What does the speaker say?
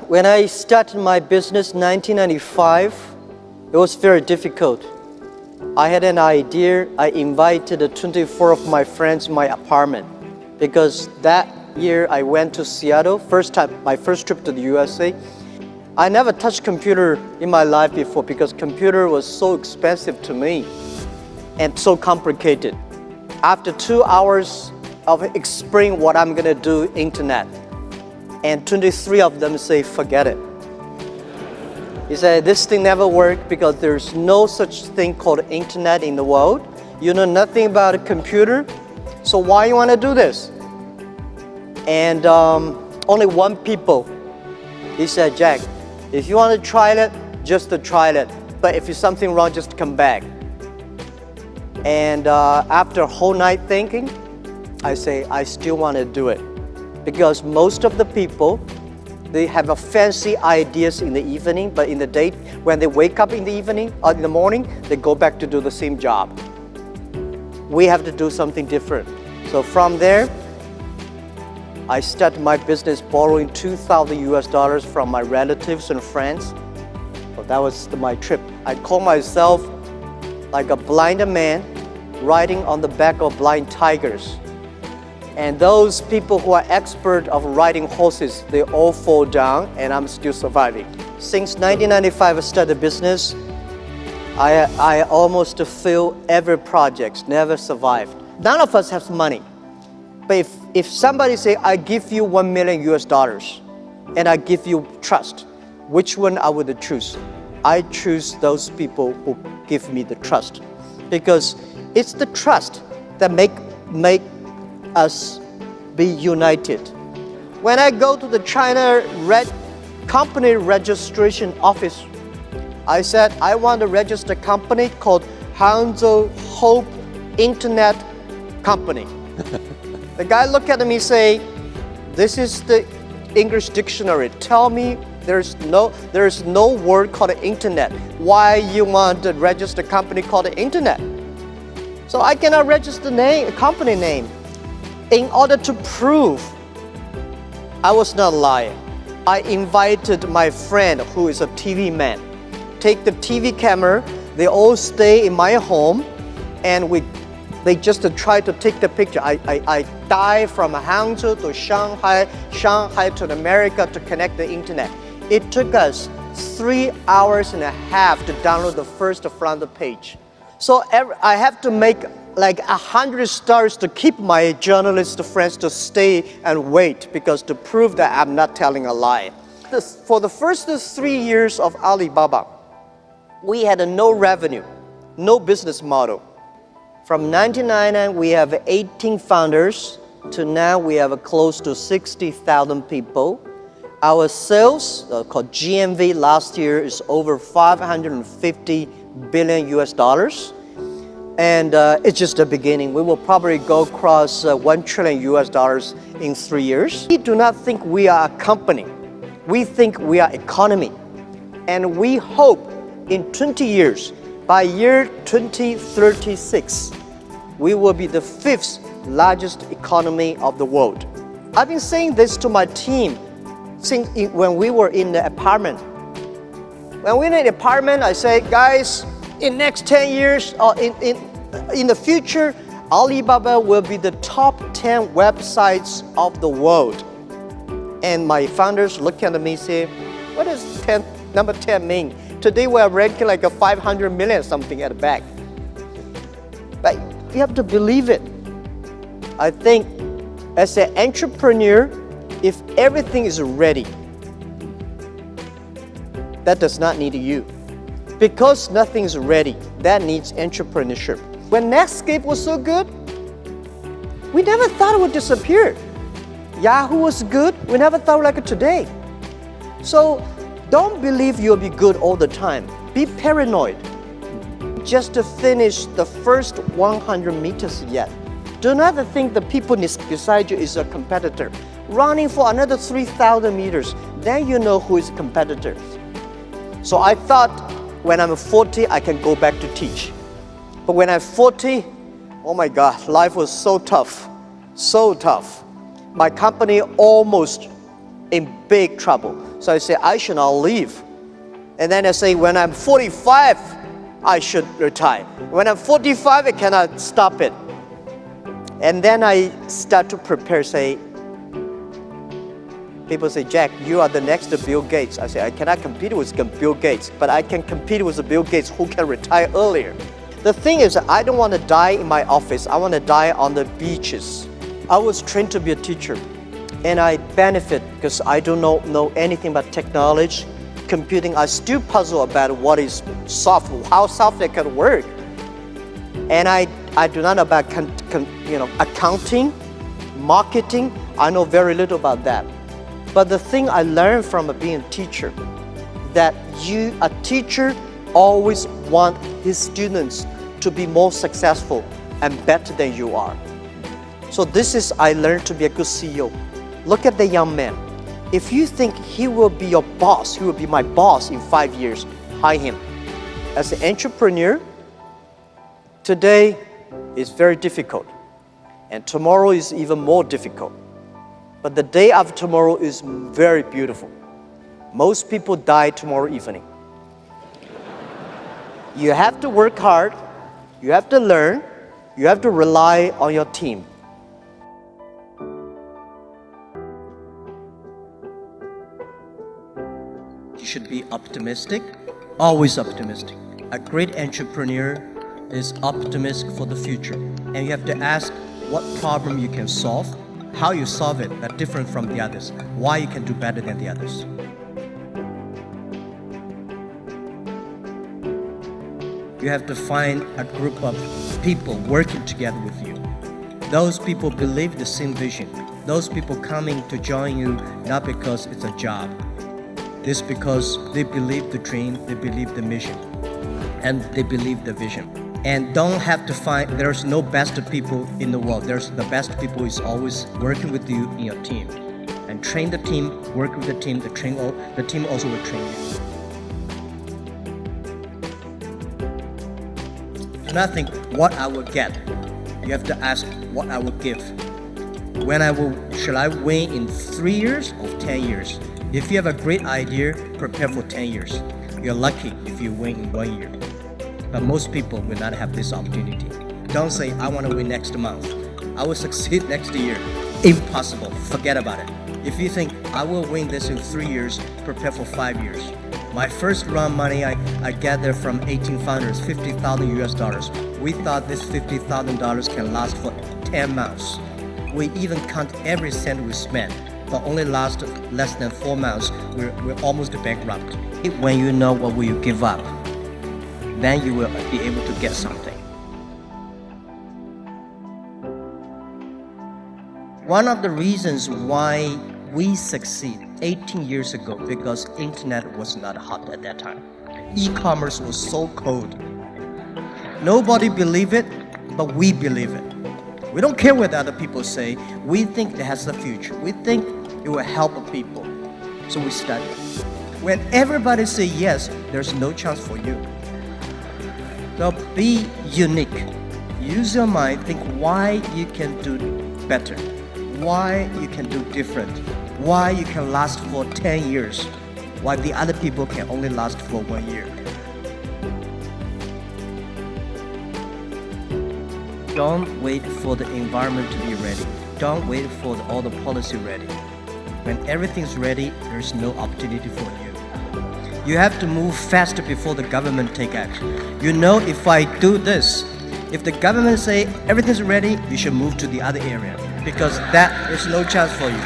when I started my business in 1995, it was very difficult. I had an idea. I invited 24 of my friends in my apartment because that year I went to Seattle, my first trip to the USA. I never touched computer in my life before because computer was so expensive to me and so complicated. After 2 hours of explaining what I'm gonna do, internet, and 23 of them say, forget it. He said, this thing never worked because there's no such thing called internet in the world. You know nothing about a computer, so why you wanna do this? And only one people, he said, Jack, if you want to try it, just to try it. But if there's something wrong, just come back. And after a whole night thinking, I say, I still want to do it. Because most of the people, they have a fancy ideas in the evening, but in the day, when they wake up in the evening or in the morning, they go back to do the same job. We have to do something different. So from there, I started my business borrowing $2,000 from my relatives and friends. So that was my trip. I call myself like a blind man riding on the back of blind tigers. And those people who are expert of riding horses, they all fall down and I'm still surviving. Since 1995 I started business, I almost failed every project, never survived. None of us have money. But if somebody say, I give you $1 million and I give you trust, which one I would choose? I choose those people who give me the trust. Because it's the trust that make us be united. When I go to the China company registration office, I said, I want to register a company called Hangzhou Hope Internet Company. The guy looked at me and say, this is the English dictionary. Tell me there's no word called internet. Why you want to register a company called internet? So I cannot register a company name. In order to prove I was not lying, I invited my friend who is a TV man. Take the TV camera, they all stay in my home and they just try to take the picture. I dive from Hangzhou to Shanghai, Shanghai to America to connect the internet. It took us 3 hours and a half to download the first front page. So I have to make like 100 stars to keep my journalist friends to stay and wait because to prove that I'm not telling a lie. For the first 3 years of Alibaba, we had no revenue, no business model. From 1999, we have 18 founders to now we have close to 60,000 people. Our sales, called GMV, last year is over 550 billion US dollars. And it's just the beginning. We will probably go across 1 trillion US dollars in 3 years. We do not think we are a company. We think we are economy. And we hope in 20 years, by year 2036, we will be the 5th largest economy of the world. I've been saying this to my team since when we were in the apartment. When we're in the apartment, I say, guys, in next 10 years or in the future, Alibaba will be the top 10 websites of the world. And my founders look at me and say, what does number 10 mean? Today we are ranking like a 500 million something at the back. But you have to believe it. I think as an entrepreneur, if everything is ready, that does not need you. Because nothing is ready, that needs entrepreneurship. When Netscape was so good, we never thought it would disappear. Yahoo was good, we never thought like it today. So don't believe you'll be good all the time. Be paranoid. Just to finish the first 100 meters yet. Do not think the people beside you is a competitor. Running for another 3,000 meters, then you know who is competitor. So I thought when I'm 40, I can go back to teach. But when I'm 40, oh my God, life was so tough, so tough. My company almost in big trouble. So I say, I should not leave. And then I say, when I'm 45, I should retire. When I'm 45, I cannot stop it. And then I start to prepare, say, people say, Jack, you are the next Bill Gates. I say, I cannot compete with Bill Gates, but I can compete with Bill Gates who can retire earlier. The thing is, I don't want to die in my office. I want to die on the beaches. I was trained to be a teacher, and I benefit because I don't know anything about technology, computing. I still puzzle about what is software, how software can work. And I do not know about accounting, marketing. I know very little about that. But the thing I learned from being a teacher, that a teacher always want his students to be more successful and better than you are. So this is, I learned to be a good CEO. Look at the young man. If you think he will be your boss, he will be my boss in 5 years, hire him. As an entrepreneur, today is very difficult, and tomorrow is even more difficult. But the day after tomorrow is very beautiful. Most people die tomorrow evening. You have to work hard, you have to learn, you have to rely on your team. You should be optimistic, always optimistic. A great entrepreneur is optimistic for the future. And you have to ask what problem you can solve, how you solve it that's different from the others, why you can do better than the others. You have to find a group of people working together with you. Those people believe the same vision. Those people coming to join you not because it's a job. It's because they believe the dream, they believe the mission, and they believe the vision. And don't have to find, there's no best people in the world. There's the best people is always working with you in your team. And train the team, work with the team, the team also will train you. Do not think what I will get. You have to ask what I will give. Should I win in 3 years or 10 years? If you have a great idea, prepare for 10 years. You're lucky if you win in 1 year. But most people will not have this opportunity. Don't say, I want to win next month. I will succeed next year. Impossible. Forget about it. If you think, I will win this in 3 years, prepare for 5 years. My first round money I gathered from 18 founders, $50,000 US. We thought this $50,000 can last for 10 months. We even count every cent we spent, but only last less than 4 months. We're almost bankrupt. When you know what will you give up, then you will be able to get something. One of the reasons why we succeed 18 years ago, because internet was not hot at that time. E-commerce was so cold. Nobody believed it, but we believe it. We don't care what other people say. We think it has a future. We think it will help people. So we study. When everybody say yes, there's no chance for you. So be unique. Use your mind. Think why you can do better. Why you can do different. Why you can last for 10 years. Why the other people can only last for 1 year. Don't wait for the environment to be ready. Don't wait for all the policy ready. When everything's ready, there's no opportunity for you. You have to move faster before the government take action. You know, if I do this, if the government say everything's ready, you should move to the other area, because that is no chance for you.